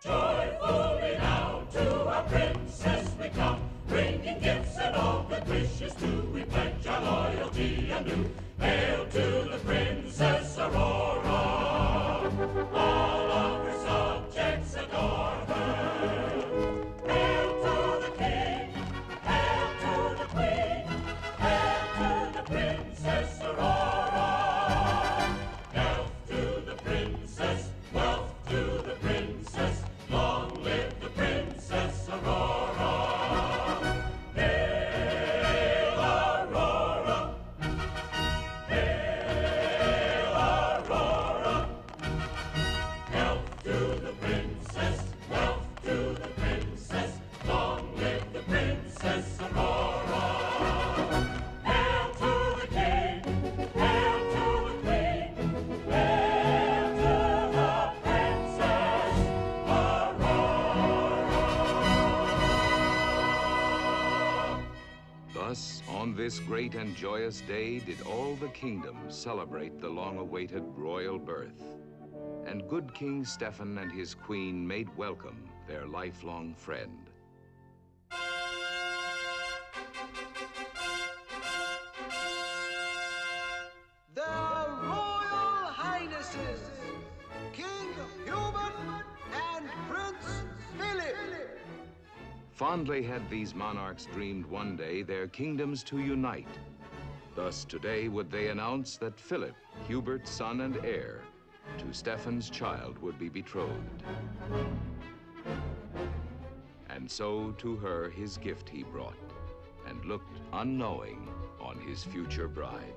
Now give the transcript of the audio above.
Joyfully now to our princess we come, bringing gifts and all good wishes too. We pledge our loyalty anew. Hail to the Princess Aurora. All of her subjects adore her. Hail to the king, hail to the queen, hail to the Princess Aurora. Health to the princess, wealth to the princess, long live the Princess Aurora. Hail Aurora, hail Aurora. Health to the princess, wealth to the princess, long live the Princess Aurora. Hail to the king, hail to the queen, hail to the Princess Aurora. Thus, on this great and joyous day, did all the kingdoms celebrate the long-awaited royal birth. And good King Stephen and his queen made welcome their lifelong friend. Their Royal Highnesses, King Hubert and Prince Philip. Fondly had these monarchs dreamed one day their kingdoms to unite. Thus today would they announce that Philip, Hubert's son and heir, to Stephen's child would be betrothed. And so to her his gift he brought, and looked unknowing on his future bride.